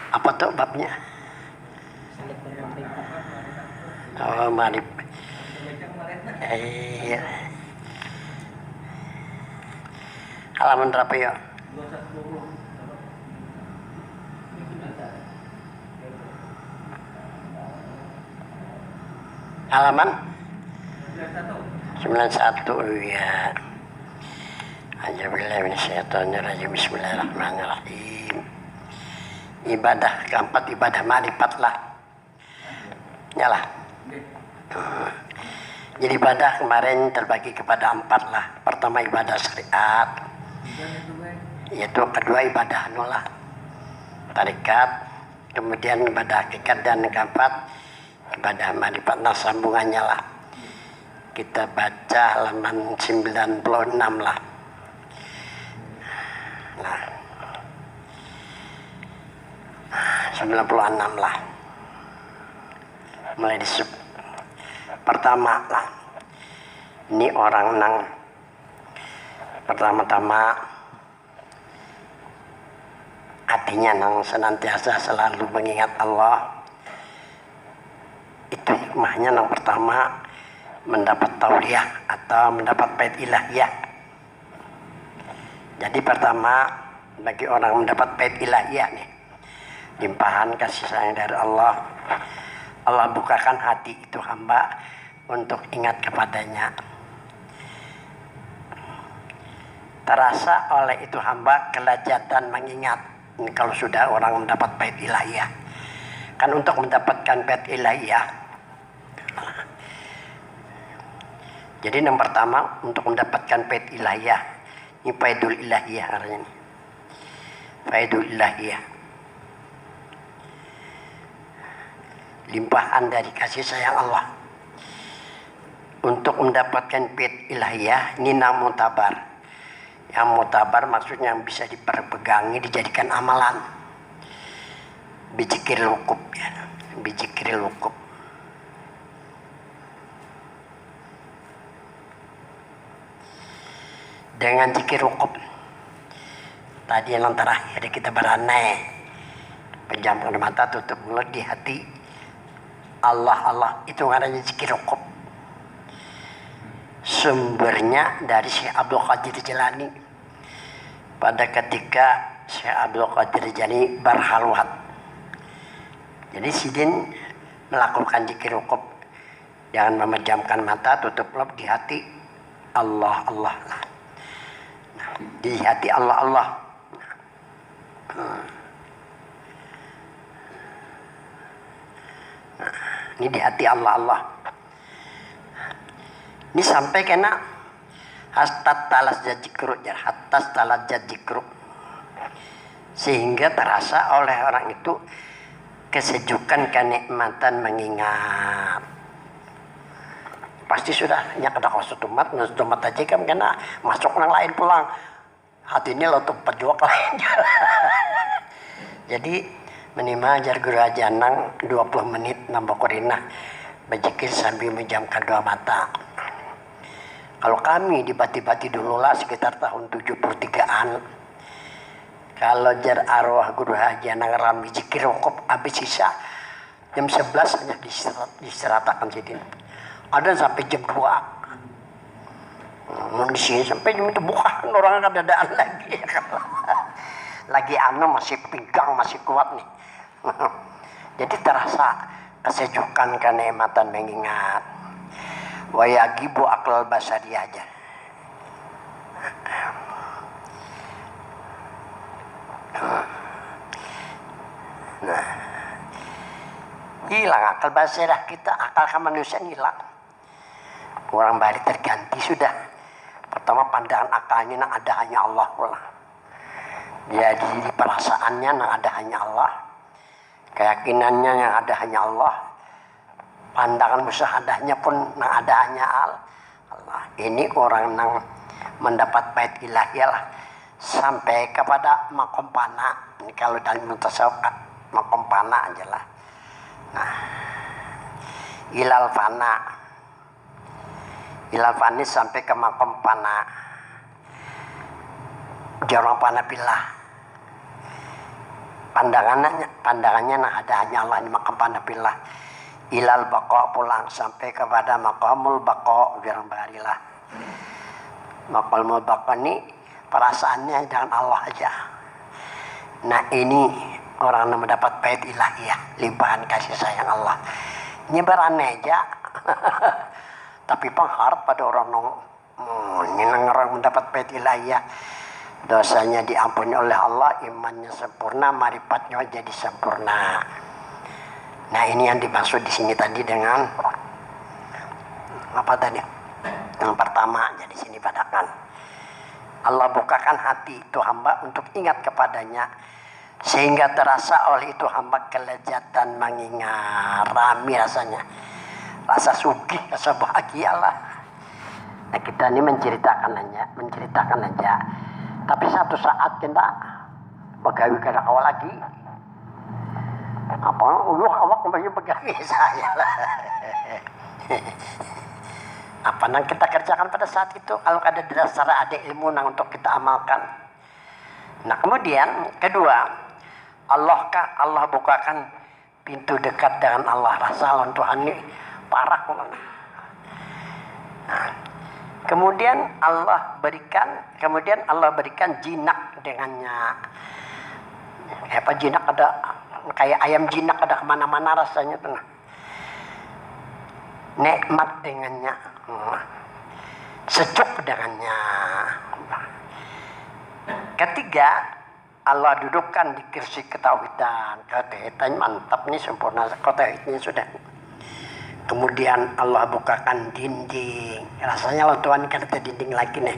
Apa tuh babnya? Oh, marif. Iya. Halaman berapa ya? Halaman 91 ya. Ajabillahi minasyaitonirrajim. Bismillahirrahmanirrahim. Ibadah keempat, ibadah marifat lah. Nyalah. Jadi ibadah kemarin terbagi kepada 4 lah. Pertama ibadah syariat, yaitu kedua ibadah nulah tarikat, kemudian ibadah hakikat, dan keempat ibadah marifat. Nah, sambungannya lah kita baca halaman 96 lah. Nah, 96 lah. Mulai disub pertama lah. Ini orang nang pertama-tama hatinya nang senantiasa selalu mengingat Allah. Itu hikmahnya nang pertama mendapat tauliyah atau mendapat bait ilahiyah. Jadi pertama bagi orang mendapat bait ilahiyah nih, limpahan kasih sayang dari Allah. Allah bukakan hati itu hamba untuk ingat kepadanya. Terasa oleh itu hamba kelezatan mengingat. Ini kalau sudah orang mendapat bait ilahiyah. Kan untuk mendapatkan bait ilahiyah, jadi yang pertama untuk mendapatkan bait ilahiyah, ini faidul ilahiyah artinya ini. Faidul ilahiyah, limpahan dari kasih sayang Allah. Untuk mendapatkan bait ilahiyah ini nam mutabar. Yang mutabar maksudnya yang bisa diperpegangi, dijadikan amalan. Bijikir wukuf ya, bijikir wukuf. Dengan zikir wukuf tadi yang terakhir kita beranai, pejamkan mata, tutup mulut, di hati Allah Allah, itu namanya zikir wukuf. Sumbernya dari Syekh Abdul Qadir Jilani. Pada ketika Syekh Abdul Qadir Jilani berhalwat, jadi sidin melakukan zikir wukuf, jangan memejamkan mata, tutup mulut, di hati Allah Allah lah. Nah, di hati Allah Allah. Nah, ini di hati Allah Allah. Ini sampai kena hastat talas jadikru, hatas talas jadikru, sehingga terasa oleh orang itu kesejukan, kenikmatan mengingat. Pasti sudah nyak ada kosutumat aja kan kena masuk orang lain pulang. Hati ini lo tuh pejuak lain. Jadi minimal jar guru aja nang 20 menit nambah korina berzikir sambil menjamkan dua mata. Kalau kami di Bati-Bati dulu lah sekitar tahun 73-an. Kalau jar arwah guru haji nang rami zikir wukuf habis sisa jam 11 hanya diseratakan sidin. Ada sampai jam 2. Di sini sampai jam itu bukan orang kadadaan lagi. Lagi masih pinggang, masih kuat nih. Jadi terasa kesejukan, kenikmatan mengingat. Wa yagibu aqlal basari aja. Nah, hilang akal basirah kita, akal kemanusiaan hilang. Orang balik terganti sudah. Pertama pandangan akalnya nang ada hanya Allah pula. Jadi di perasaannya nang ada hanya Allah. Keyakinannya yang ada hanya Allah. Pandangan musyahadahnya pun nang ada hanya Allah. Ini orang nang mendapat bait ilahiyah lah. Sampai kepada makom pana. Ini kalau dalam tasawuf makom pana aja lah. Nah, ilal fana. Ilal fani sampai ke makom pana. Jarang pana pillah. pandangannya ada hanya Allah ini maqam pandapillah ilal baqa pulang sampai kepada maqamul baqa barilah. Maqamul baqa ini perasaannya dengan Allah aja. Nah ini orang yang mendapat bait ilahiyah, limpahan kasih sayang Allah. Nyebaran aja. Tapi pengharap pada orang ini orang mendapat bait ilahiyah, dosanya diampuni oleh Allah, imannya sempurna, marifatnya jadi sempurna. Nah ini yang dimaksud di sini tadi dengan apa tadi? Yang pertama jadi sini padakan. Allah bukakan hati itu hamba untuk ingat kepadanya sehingga terasa oleh itu hamba kelezatan mengingat, rami rasanya, rasa sugih, rasa bahagia lah. Nah kita ini menceritakan aja. Tapi satu saat kita pegawai kada awal lagi. Apa? Awak kembali pegawai saya lah. Apa yang kita kerjakan pada saat itu? Kalau ada dasar ada ilmu yang untuk kita amalkan. Nah kemudian kedua, Allah bukakan pintu dekat dengan Allah. Rasa lawan Tuhan ini parah. Nah, kemudian Allah berikan jinak dengannya. Apa jinak ada kayak ayam jinak ada kemana-mana rasanya tuh. Nikmat dengannya, sejuk dengannya. Ketiga, Allah dudukkan di kursi ketauhidan. Ketauhidan mantap nih, sempurna. Ketauhidnya sudah. Kemudian Allah bukakan dinding. Rasanya Allah Tuhan kan ada dinding lagi nih.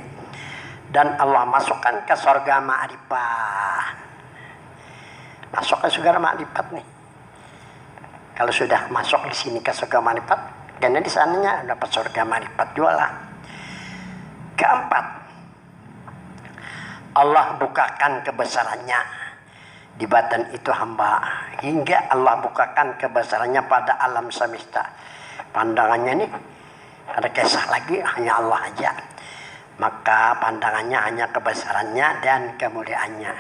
Dan Allah masukkan ke surga ma'rifat. Masuk ke surga ma'rifat nih. Kalau sudah masuk di sini ke surga ma'rifat, dan di sananya dapat surga ma'rifat juga lah. Keempat, Allah bukakan kebesarannya di batin itu hamba hingga Allah bukakan kebesarannya pada alam semesta. Pandangannya nih ada kisah lagi hanya Allah aja. Maka pandangannya hanya kebesarannya dan kemuliaannya.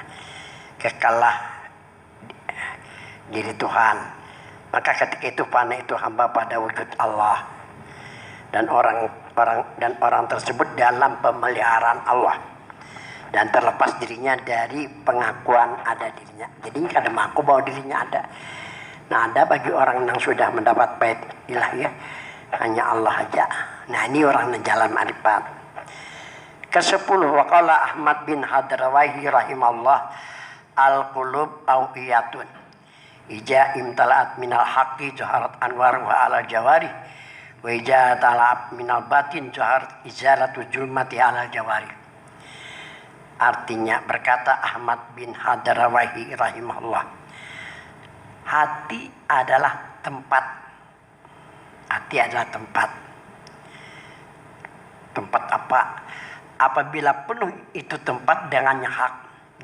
Kekalah diri Tuhan. Maka ketika itu panah itu hamba pada wujud Allah. Dan orang tersebut dalam pemeliharaan Allah. Dan terlepas dirinya dari pengakuan ada dirinya. Jadi kada mengaku bahwa dirinya ada. Nah ada bagi orang yang sudah mendapat bait ilahiyah hanya Allah aja. Nah ini orang yang jalan ma'rifat. Ke-10 waqala Ahmad bin Hadrawahi rahimallah al-qulub awiyatun ija imtala'at minal haqqi jaharat anwar wa ala jawari wa ija tala'at minal batin jaharat izalatu julmati ala jawari. Artinya berkata Ahmad bin Hadrawahi rahimahullah, hati adalah tempat. Hati adalah tempat. Tempat apa? Apabila penuh itu tempat dengan yang hak.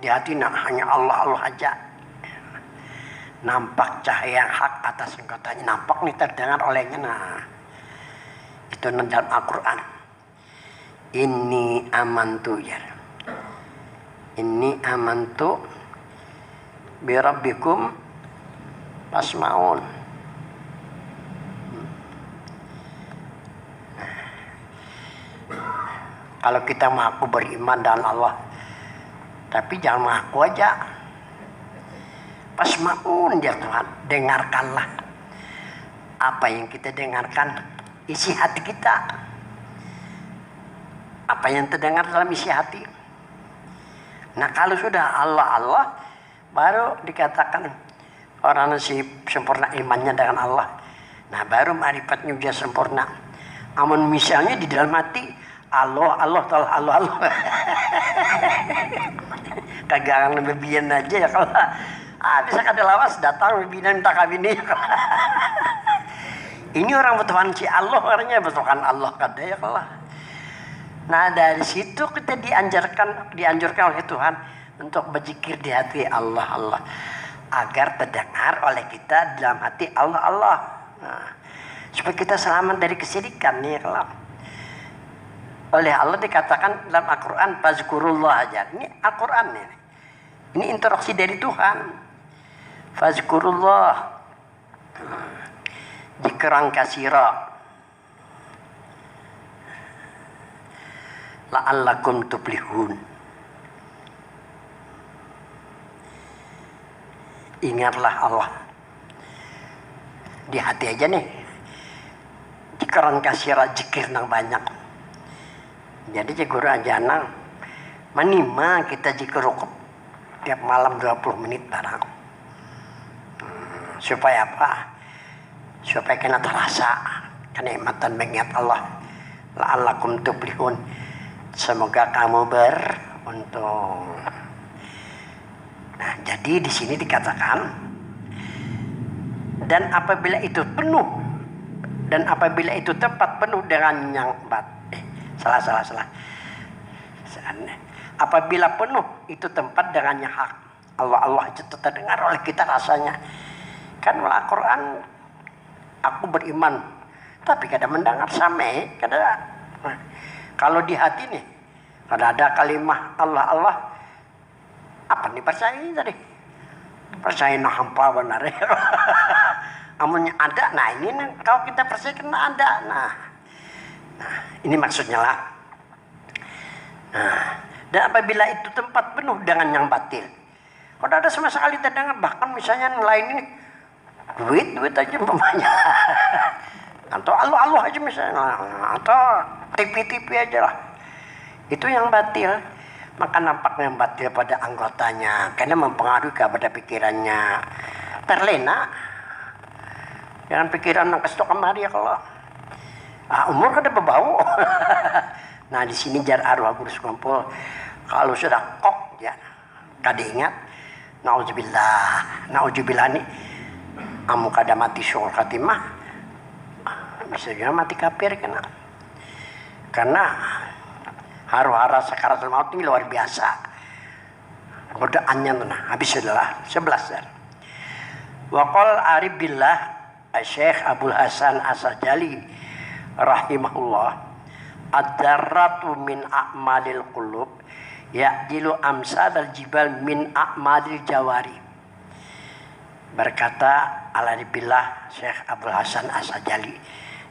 Di hati hanya Allah aja. Nampak cahaya yang hak atas anggotanya. Nampak nih terdengar olehnya. Nah, itu dalam Al-Quran. Inni amantu ya. Inni amantu birabbikum fasma'un. Kalau kita mengaku beriman dengan Allah, tapi jangan mengaku aja. Fasma'un ya Tuhan, dengarkanlah apa yang kita dengarkan, isi hati kita. Apa yang terdengar dalam isi hati. Nah kalau sudah Allah baru dikatakan orang yang sempurna imannya dengan Allah. Nah baru ma'rifatnya juga sempurna. Amun misalnya di dalam hati Allah kagak lebihan aja ya kalau bisa kada lawas datang lebihan minta kawin ya. Ini orang betulan si Allah orangnya betulan Allah kada ya kalau. Nah dari situ kita dianjurkan oleh Tuhan untuk berzikir di hati Allah agar terdengar oleh kita dalam hati Allah. Nah, supaya kita selamat dari kesyirikan nih kalau. Oleh Allah dikatakan dalam Al-Quran fazkurullah aja. Ini Al-Quran nih. Ini instruksi dari Tuhan. Fazkurullah dzikran katsira la'allakum tuflihun. Ingatlah Allah di hati aja nih, dzikran katsira, zikir nang banyak. Jadi jeguru aja nang manima kita zikir tiap malam 20 menit barang. Supaya apa? Supaya kena terasa kenikmatan mengingat Allah. La'allakum tuflihun. Semoga kamu beruntung. Nah, jadi di sini dikatakan, dan apabila itu penuh, dan apabila itu tempat penuh dengan yang salah. Apabila penuh itu tempat dengan yang hak, Allah itu terdengar oleh kita rasanya. Kan Al-Quran, aku beriman, tapi kadang mendengar samai, kalau di hati nih, kalau ada kalimah Allah, apa nih percaya tadi? Percaya no hampa benar ya. Amunnya ada, nah ini kalau kita percaya kena ada, nah ini maksudnya lah. Nah, dan apabila itu tempat penuh dengan yang batil, kalau ada sama sekali terdengar, bahkan misalnya yang lain ini duit aja umpamanya, atau Allah aja misalnya, atau TV aja lah, itu yang batil. Maka nampaknya yang batil pada anggotanya karena mempengaruhi kepada pikirannya. Terlena jangan pikiran yang kestok kemari ya kalau umur kada berbau. Nah di sini jar arwah guru kumpul, kalau sudah kok ya kada ingat, nauzubillah nih amu kada mati syukur khatimah, bisa juga mati kafir karena haru-hara sakaratul maut ini luar biasa. Godaannya habis sudah 11. Wa qala arif billah Syekh Abdul Hasan As-Sajali rahimahullah, ad-darratu min a'malil qulub ya'jilu amsadal jibal min a'malil jawari. Berkata al-arif billah Syekh Abdul Hasan As-Sajali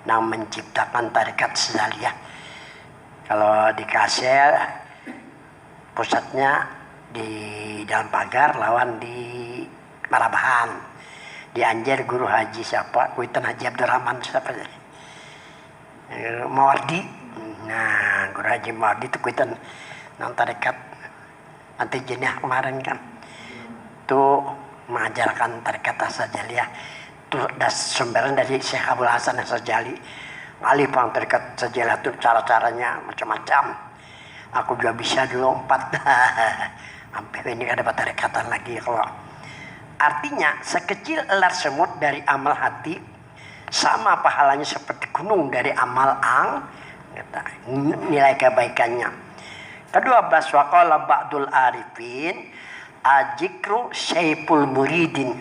yang menciptakan tarekat Syadzaliyah. Kalau di Kasel pusatnya di dalam pagar, lawan di Marabahan. Di Anjer guru haji siapa? Kuitan Haji Abdurrahman siapa? Mawardi. Nah, guru haji Mawardi itu kuitan nang tarekat anti jenah kemarin kan. Itu mengajarkan tarekat As-Sajaliyah. Itu sumberan dari Syekh Abdul Hasan As-Sajali. Alih pang terikat sajalah tuh cara-caranya macam-macam. Aku juga bisa dulu 4. Sampai ini ada tarekatan lagi kalau. Artinya sekecil elar semut dari amal hati sama pahalanya seperti gunung dari amal nilai kebaikannya. Ke-12 waqala ba'dul arifin ajikru syaiful muridin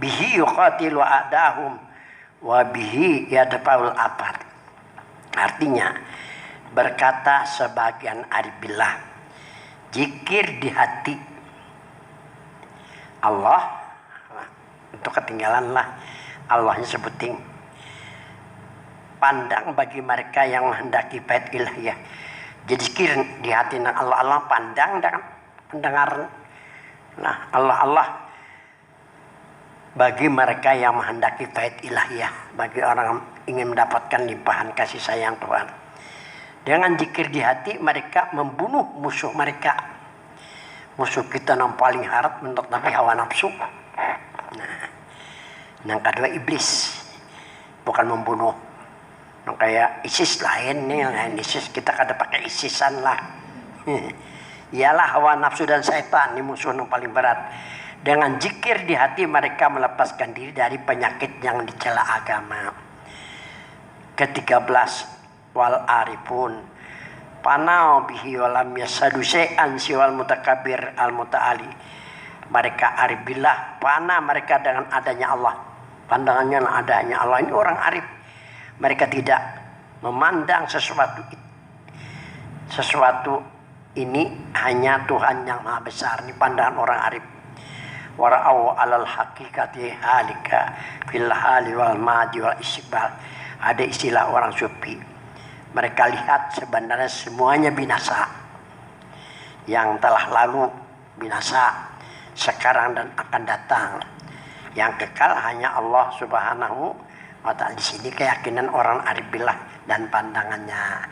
bihi yuqatilu a'dahum wabihi yadfa'ul afat. Artinya berkata sebagian arif billah, zikir di hati Allah itu ketinggalan lah, Allahnya sebutin. Pandang bagi mereka yang menghendaki bait ilahiyah. Jadi zikir di hati Allah pandang dan pendengar. Nah Allah bagi mereka yang menghendaki bait ilahiyah, bagi orang yang ingin mendapatkan limpahan kasih sayang Tuhan. Dengan zikir di hati mereka membunuh musuh mereka. Musuh kita yang paling harap menurut Nabi hawa nafsu. Nah, yang kedua iblis, bukan membunuh. Yang kayak ISIS lain nih, lain ISIS kita kada pakai ISISan lah. Ialah hawa nafsu dan setan ini musuh yang paling berat. Dengan zikir di hati mereka melepaskan diri dari penyakit yang dicela agama. Ke-13 wal arifun panau bihi walam yasadu syai'an siwal mutakabir al mutaali. Mereka arif billah, panah mereka dengan adanya Allah. Pandangannya adanya Allah, ini orang arif. Mereka tidak memandang sesuatu ini hanya Tuhan yang maha besar. Ini pandangan orang arif. wara'au alal haqiqati halika fil hali wal madi wal istiqbal. Ada istilah orang sufi, mereka lihat sebenarnya semuanya binasa, yang telah lalu binasa, sekarang dan akan datang. Yang kekal hanya Allah Subhanahu wa ta'ala. Di sini keyakinan orang arif billah dan pandangannya.